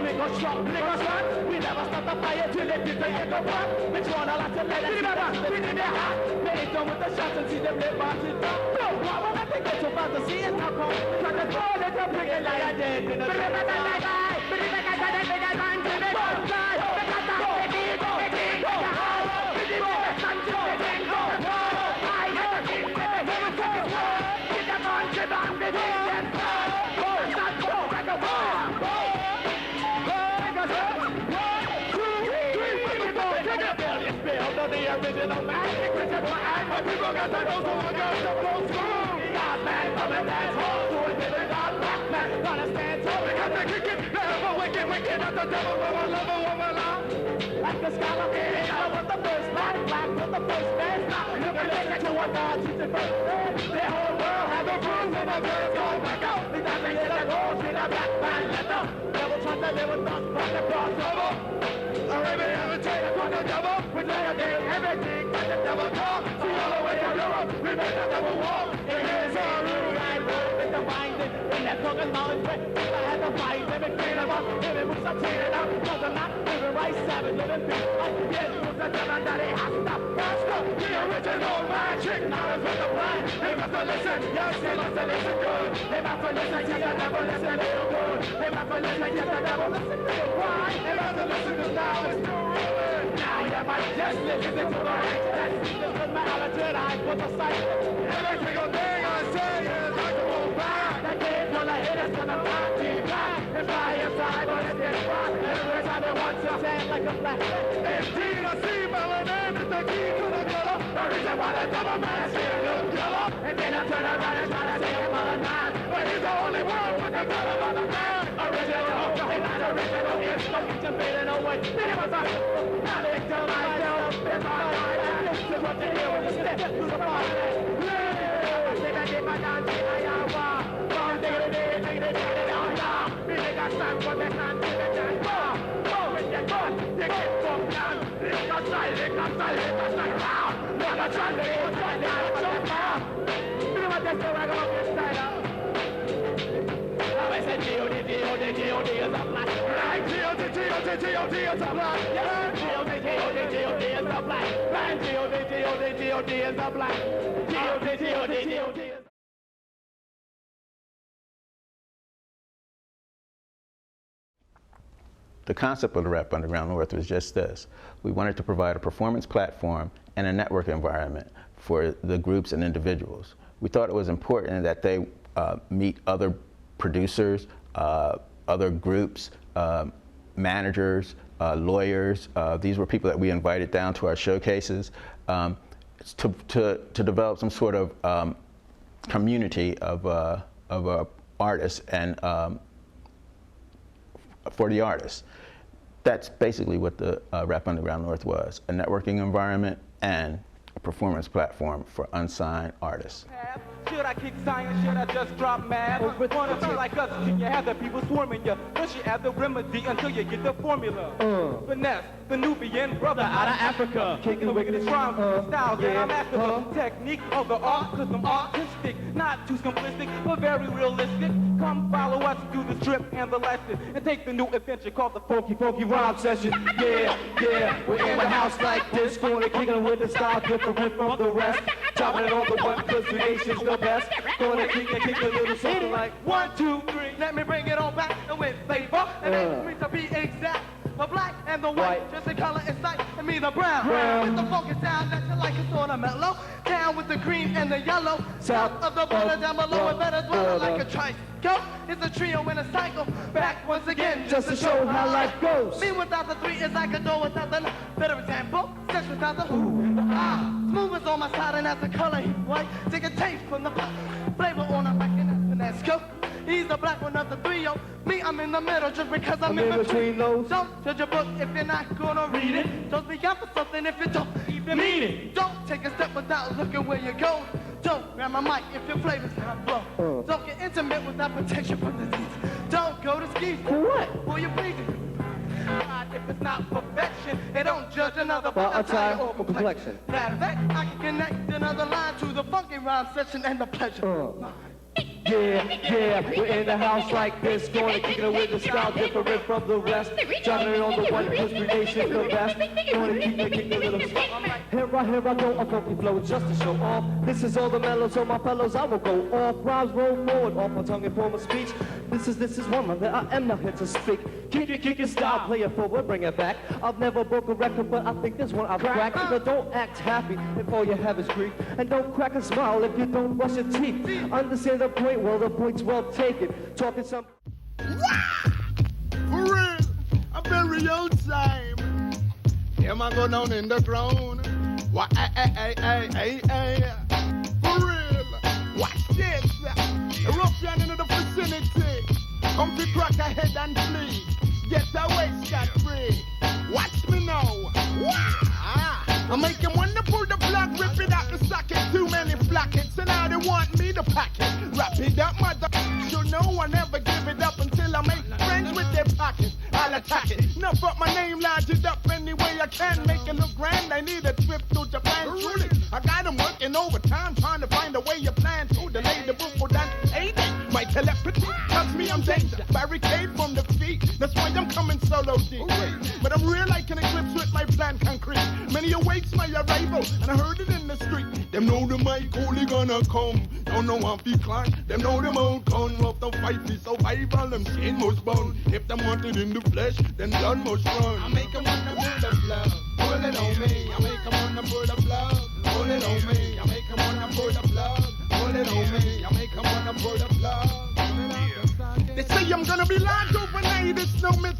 Nigga shot, nigga shot. We never stop the fire till it did the echo pop. Which one I like to let it see the in their heart. They ain't done with the shots and see them live by to drop. No, why would I think it's about to see it now come? Try to throw it at the big and like I did in the the original magic, which is why my people got to know so I got to blow through. God man, come and dance home to a different God, black man, gonna stand tall because they kick it, never wicked, wicked, at the devil, of a lover, woman, like the scholar, I was the first black was the first man, look at it, to what God teaches the first man. The whole world has a bruise and the girls going back out. They got to hit a goal, see the black man, let them. Devil trying to live with us, from the crossover. Arabian imitator from the devil, we lay a day everything but the devil talk. See all the way to Europe, we make the devil walk. It is our rule, I roll with the minded. In that talking knowledge, I had to fight them and clean them up. If it was I'm cleaning up, cause I'm not living right, savage, living peace. Like yes, it was a devil that he has to stop. Master, the original magic, now is with the plan. They must have listened, yes, they must have listened good. They must have listened, yes, I never listened real good. They must have listened, yes, I never listened real why. They must have listened, cause now it's still ruling. Now you might just listen to the right. This is my attitude, I put the sight. Every single thing I say is I can roll back. That kid full of hitters gonna knock me back. It's fly inside, but it gets rock. Every time they want to stand like a flag. Indeed, I see melanin is the key to the killer. The reason why the double man is here to killer. And then I turn around and try to say I'm on a nine. But he's the only one with the color of the man. Original, and not original, it's no each and fading away. Then it was like, now they tell myself, it's my life. This is what you hear when you step through the party. I say that if I can't see I am one. One day to day, take it down, down. We make a stand for the hand, give it down. Go with your gun, you get fucked down. Lick a side round. Never try to go down, jump down. You know what they say, I go up inside out. I said G-O-D is a black. Right, G-O-D is a black. Yeah, G-O-D is a black. Right, G-O-D is a black. G-O-D is The concept of the Rap Underground North was just this. We wanted to provide a performance platform and a network environment for the groups and individuals. We thought it was important that they meet other producers, other groups, managers, lawyers. These were people that we invited down to our showcases to develop some sort of community of artists and for the artists. That's basically what the Rap Underground North was, a networking environment and a performance platform for unsigned artists. Should I kick science? Should I just drop math? Wanna be like us? Can you have the people swarming you? First you add the remedy until you get the formula. Finesse, the Nubian brother out of Africa. Kicking wickedest rhymes, styles that I'm after. The technique of the art, cause I'm artistic. Not too simplistic, but very realistic. Come follow us through the strip and the lesson. And take the new adventure called the Funky Rhyme Session. Yeah, we're in the house like this. Gonna kicking with the style different from the rest. Dropping it on the one, cause the nation's the best. Gonna kick a little something like 1, 2, 3. Let me bring it on back and with flavor. And then me to be exact. the black and the white, just the color and sight, and me the brown. With the funky sound that you like, it's sort of mellow. Down with the green and the yellow. South of the border, down below, it better dwell like a tricycle. It's a trio in a cycle. Back once again, just to show how life goes. Me without the three is like a door without the better example. Sex without the who and the ah. Smooth is on my side and that's the color he's white. Take a taste from the pop. Flavor on a back and that's go. He's the black one of the trio. Me, I'm in the middle just because I'm in between those. Don't judge a book if you're not gonna read it. Don't be out for something if you don't even mean it. Don't take a step without looking where you're going. Don't grab my mic if your flavor's not flow. Don't get intimate without protection from disease. Don't go to skis. For what? Will you please? If it's not perfection, they don't judge another by attire or complexion. Matter of fact, I can connect another line to the funky rhyme session and the pleasure. Yeah, we're in the house like this, going to kick it with the style different from the rest. Driving it on the one push nation the best. Going to keep the little stuff. Here I go, a funky flow just to show off. This is all the mellows, so my fellows, I will go off. Rhymes roll forward, off my tongue and form of speech. This is one that I am not here to speak. Kick your style, play it forward, bring it back. I've never broke a record, but I think this one I've cracked. Now don't act happy if all you have is grief. And don't crack a smile if you don't brush your teeth. Understand the point, well the point's well taken. Talking some... For real, a very old time. Yeah, man, go down in the ground. Why, hey. For real, watch this. A ruffian in the vicinity. Come to crack a head and flee. Get away scot-free. Watch me now. I make him wanna pull the plug, rip it out the socket. Too many flockets, and now they want me to pack it. Wrap it up, mother. So no one ever give it up until I make friends with their pockets. I'll attack it. Now put my name lodge it up any way I can. Make it look grand. I need a trip to Japan. Truly, I got them working overtime, trying to find a way you plan to delay the book for that. Hey, my telepathy tells me I'm danger. Barricade from the feet. That's why I'm coming solo deep. But I'm real like an eclipse with my plan concrete. Many awaits my arrival, and I heard it in the street. Them know the mic only gonna come. Don't know how to climb. Them know them out gun rough the fight for survival. Them skin must burn. If them want it in the flesh, then blood must run. I make them wanna pull the blood. Pull it on me. I make them wanna pull the blood. Pull it on me. I make them wanna pull the blood. Pull it on me. I make them wanna pull the blood. They say I'm gonna be large overnight. It's no myth,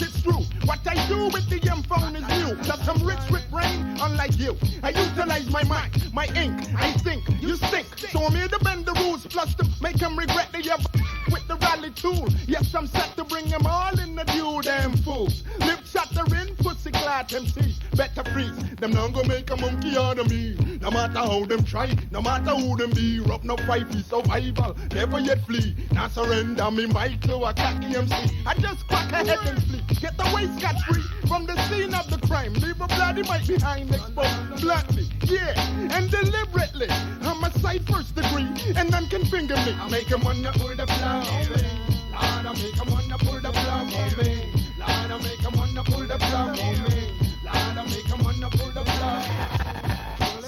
it's true. What I do with the phone is new. Cause I'm rich with brain, unlike you. I utilize my mind, my ink. I think, you stink. So I'm here to bend the rules, plus to make them regret they ever with the rally tool. Yes, I'm set to bring them all in the duel, damn fools. Lip shattering, pussy clad MCs. Better freeze, them not gonna make a monkey out of me. No matter how them try, no matter who them be. Rough no fight for survival, never yet flee. Now surrender me mic to a cocky MC. I just crack a head and flee. Get away scot-free from the scene of the crime. Leave a bloody mic behind, exposed bluntly, yeah, and deliberately. Homicide first degree, and none can finger me. I make 'em wanna pull the plug on me. Lord, I make 'em wanna pull the plug on me. Lord, I make 'em wanna pull the plug on me. Lord, I make 'em wanna pull the plug.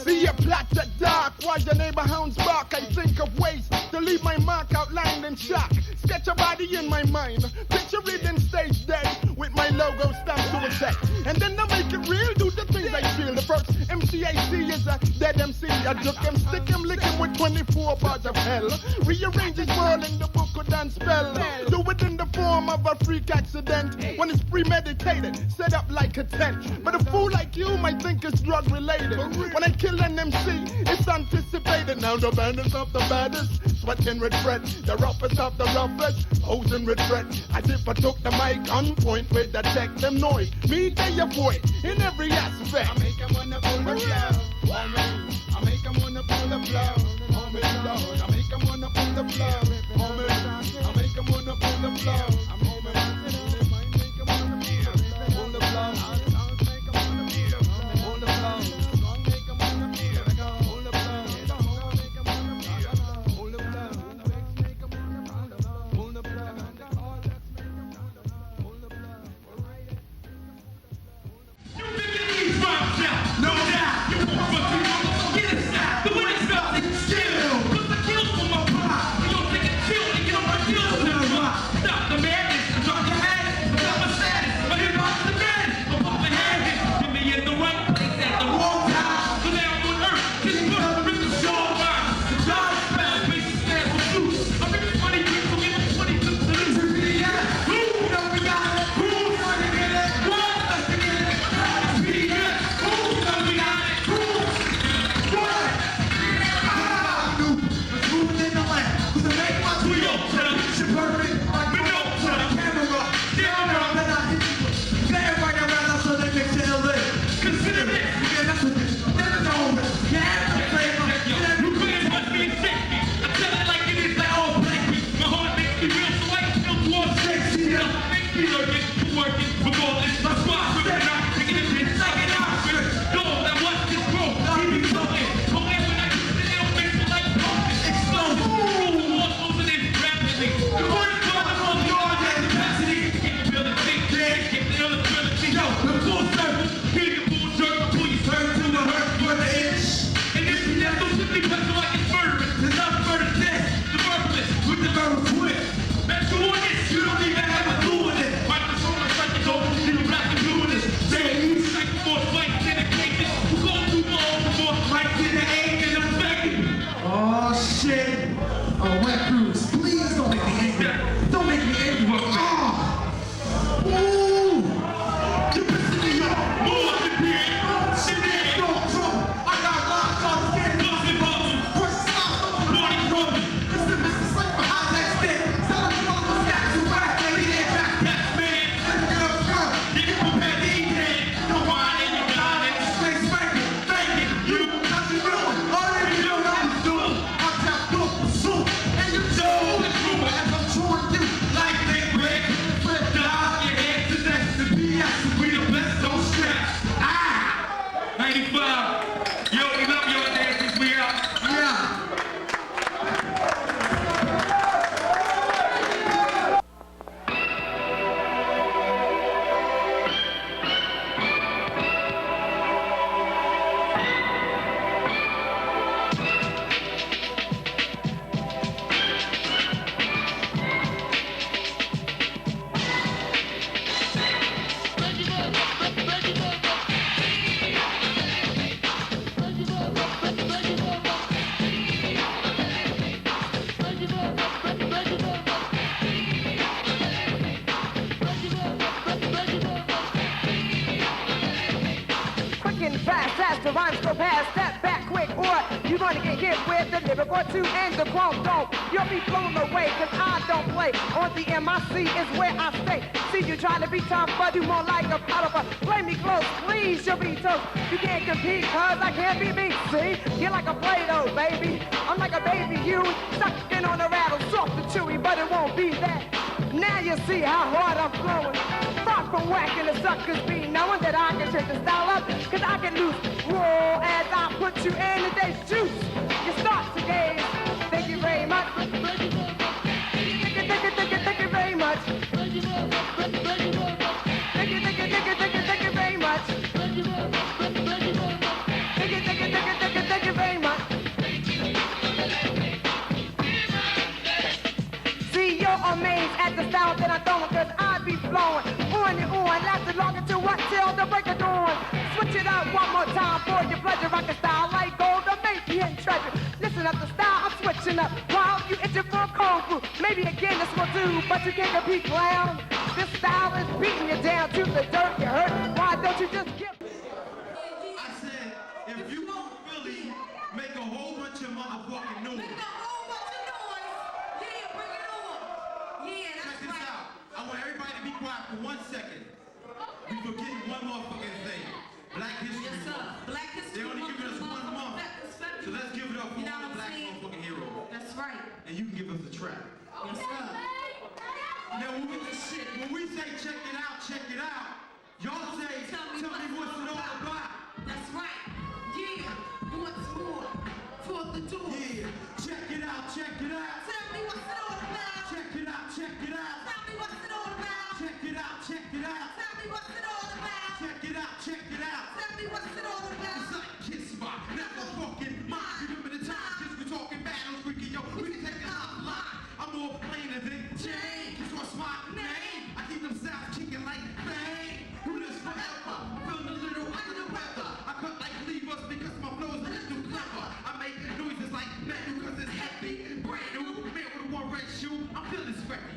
See a plot that dark while your neighbor hounds bark. I think of ways to leave my mark outlined in shock. Sketch a body in my mind, picture it in stage dead with my logo stamped to a set. And then I make it real, do the things I feel. The first MC I see is a dead MC. I duck him, stick him, lick him with 24 bars of hell. Rearrange his world in the book of dance spell. Do it in the form of a freak accident. When it's premeditated, set up like a tent. But a fool like you might think it's drug related. When I kill an MC, it's anticipated. Now the baddest of the baddest, sweating regret. The roughest of the roughest, posing regret. As if I took the mic on point with the tech, them noise. Me, they avoid in every aspect. I make 'em wanna pull the plug. I make 'em wanna pull the plug. Oh me Lord, I make 'em wanna pull the plug. Oh me, I make 'em wanna pull the plug. I'm home and I make 'em wanna pull the plug. Pull the plug. No doubt, you won't fucking get it now. The way it's about to kill. Put the kill for my pride. You don't think it's chill and you don't want to kill. Stop the man. Oh shit! Oh, wet crews, please don't make me angry. Don't make me angry. Oh! Ooh! You're pissing me off more than being shit ain't no trouble. I got lots of skin, nothing but first stop, morning trouble. Listen, Mr. Slipper, how's that stick? Tell them you want to stack to back, they leave their back, yes, man. Let's get up front, you can prepare the evening. No wine in your line, and straight spanking, thanking you. How's you doing? Already know what I'm doing. I'm tapped up for soup, and you know it's rumor as I'm chewing you like they break. Flip the eye, your head to next to BS, we the best, don't stretch. Ah! 95. Yo, we love your dances, we out. Yeah. Quick and fast as the rhymes go past, step back quick or you're gonna get hit with the lyric or two and the chrome don't. You'll be blown away cause I don't play. On the MIC is where I stay. See you trying to be tough but you more like a power. Play me close, please, you'll be toast. You can't compete cause I can't be me, see? You're like a Play-Doh, baby. I'm like a baby you, sucking on a rattle, soft and chewy, but it won't be that. Now you see how hard I'm flowing. Far from whacking the suckers be knowing that I can shake the style up, cause I can lose raw as I put you in the day's juice. You start to gaze. Thank you very much. Thank you very much. Thank you, very much. Thank you very much. See, you're amazed at the style that I'm throwing, cause I be flowing on and on, lasting long until what? Till the break of dawn. Switch it up one more time for your pleasure. Rock a style like gold or maybe hidden treasure. Listen up the style, I'm switching up while you itching for kung fu. Maybe again this will do, but you can't compete, clown. This style is beating you down to the dirt. You hurt. Why don't you just give? I said, if you want Philly, make a whole bunch of motherfucking noise. Make a whole bunch of noise. Yeah, bring it on. Yeah, that's Check this right. out. I want everybody to be quiet for 1 second. We forgetting one motherfucking thing. Black History Yes, sir. Month. Black History They only Month giving us is 1 month. February. So let's give it up for You know all the what I'm black saying? motherfucking heroes. That's right. And you can give us the track. Yes, sir. Now when we say check it out, y'all say, tell me what's it all about. That's right. Yeah. What's more? For the door. Yeah. Check it out. Tell me what's it all about. Check it out. Tell me what's it all about. Check it out. Tell me what's it all about. Check it out. Tell me what's it all about. It's like Kiss My Never Fucking Mind. Remember the time, kids we talking battles, freaking yo, we can take it offline. I'm more plainer than Jane, cause what's my name? I keep them sounds kicking like bang. Who this forever? Feeling a little under the weather. I cut like levers because my flow's a little clever. I make noises like metal cause it's heavy. Brand new, man with a one red shoe. I'm feeling scrappy.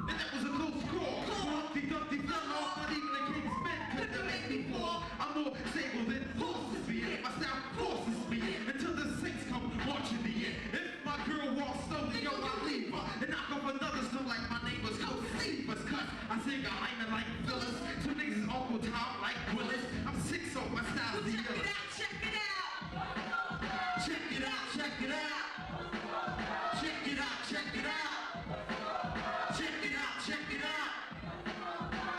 And that was a close call. Humpty Dumpty fell off, not even the king's men could have made me fall. I'm more stable than horses be. My style forces me until the saints come marching the end. If my girl walks slowly, yo, I leave her and knock off another stone like my neighbors. Go see us, cuz I sing a hymen like Phyllis. Two niggas Uncle Tom like Willis. I'm sick, so my style's the illest. Check it out. Check it out. Check it out. Check it out. Check it out. Check it out. Check it out. Check it out.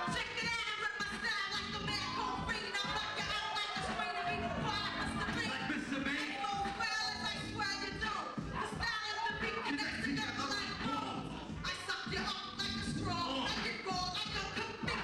I rip my style like a mad cold fiend. I knock you out like a strain of me. Why, Mr. B? Like Mr. B. Ain't no well as I swear you don't. The style is the beat connects together like bones. I suck you up like a straw. I get raw like a cookman.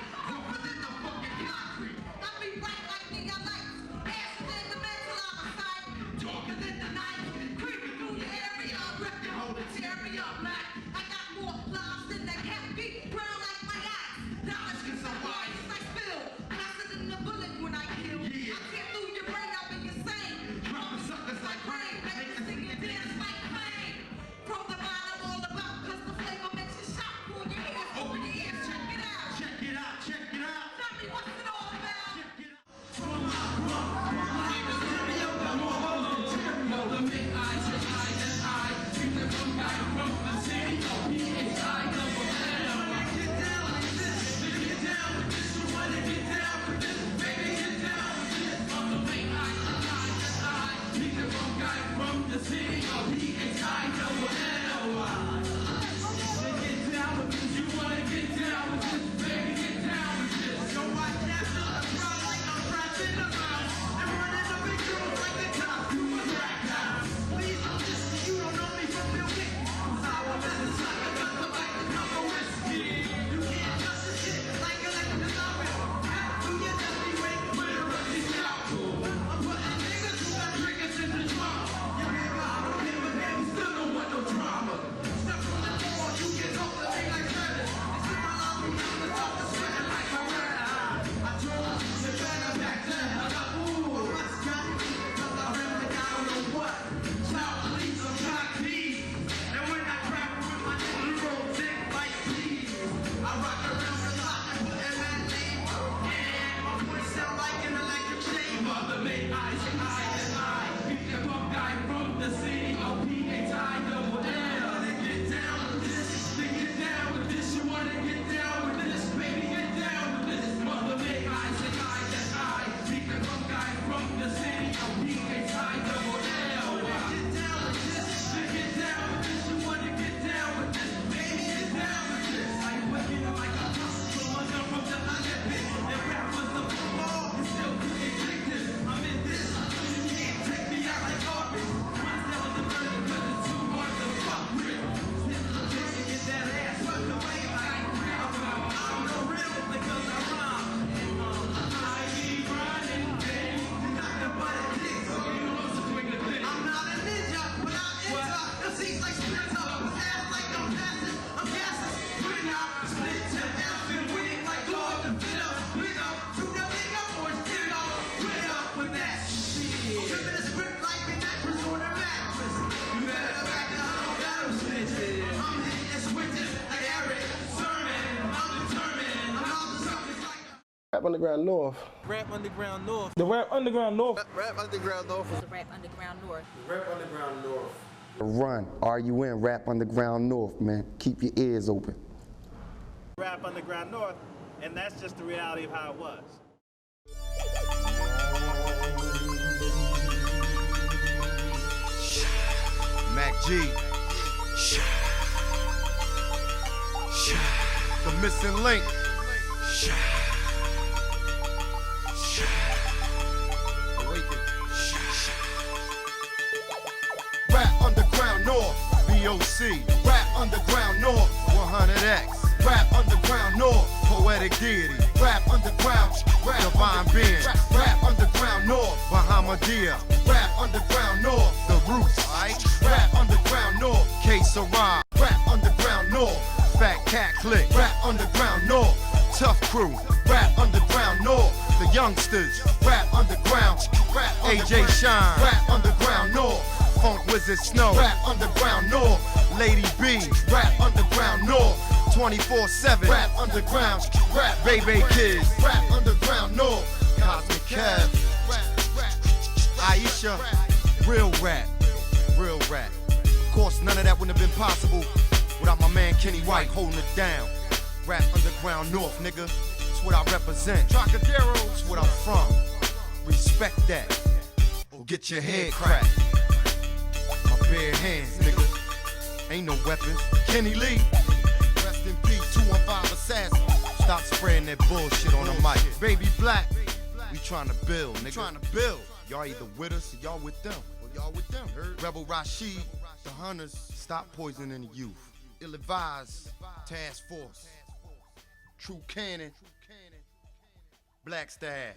seems like spirits up. Sounds like I'm passing, I'm gassing. We're not split to F and winning like dog and fit up. We're up to the big up or get it off. We're up with that shit. Tripping the script like an actress on a mattress. You better back down, battle snitches. I'm hitting and switching like Eric Sermon. I'm determined, I'm out to something like Rap Underground North. Rap Underground North. The Rap Underground North. Rap Underground North. The Rap Underground North. The Rap Underground North. Run, RUN, Rap Underground North, man. Keep your ears open. Rap Underground North, and that's just the reality of how it was. Mac G. The missing link. Awaken. Rap Underground North, BOC. Rap Underground North, 100X. Rap Underground North, poetic deity. Rap Underground, divine being. Rap Underground North, Bahamadia. Rap Underground North, the roots. Rap Underground North, K Sarah. Rap Underground North, Fat Cat Click. Rap Underground North, Tough Crew. Rap Underground North, the youngsters. Rap Underground, AJ Shine. Rap Underground North, Funk Wizard Snow. Rap Underground North, Lady B. Rap Underground North, 24/7. Rap Underground, Rap Baby Kids. Rap Underground North, Cosmic Kev. Aisha, real rap, real rap. Of course, none of that wouldn't have been possible without my man Kenny White holding it down. Rap Underground North, nigga. That's what I represent. Trocadero, that's what I'm from. Respect that, or get your head cracked. My bare hands, nigga. Ain't no weapons. Kenny Lee. Rest in peace, 215 assassin. Stop spreading that bullshit on the mic. Baby Black. We trying to build, nigga. Trying to build. Y'all either with us or y'all with them. Or y'all with them, heard? Rebel Rashid, the hunters, stop poisoning the youth. Ill-advised, task force. True Cannon, Black Staff.